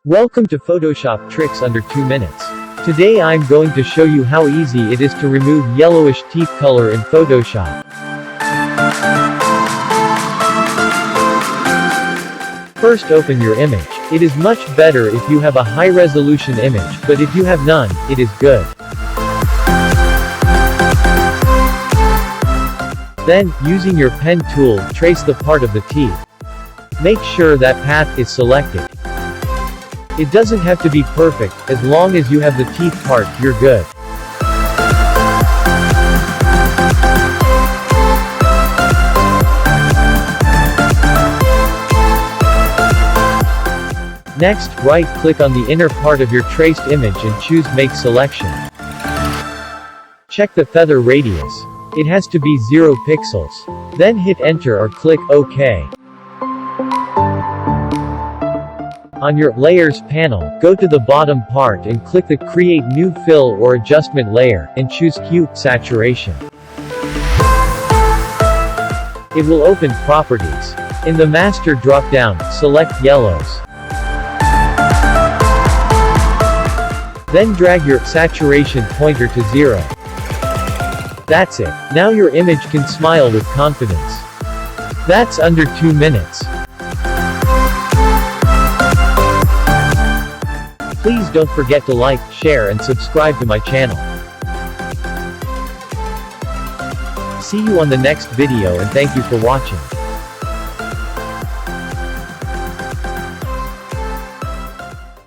Welcome to Photoshop Tricks under 2 minutes. Today I'm going to show you how easy it is to remove yellowish teeth color in Photoshop. First, open your image. It is much better if you have a high-resolution image, but if you have none, it is good. Then, using your pen tool, trace the part of the teeth. Make sure that path is selected. It doesn't have to be perfect, as long as you have the teeth part, you're good. Next, right-click on the inner part of your traced image and choose Make Selection. Check the feather radius. It has to be 0 pixels. Then hit Enter or click OK. On your Layers panel, go to the bottom part and click the Create New Fill or Adjustment layer, and choose Hue Saturation. It will open Properties. In the Master drop-down, select Yellows. Then drag your saturation pointer to 0. That's it. Now your image can smile with confidence. That's under 2 minutes. Please don't forget to like, share and subscribe to my channel. See you on the next video and thank you for watching.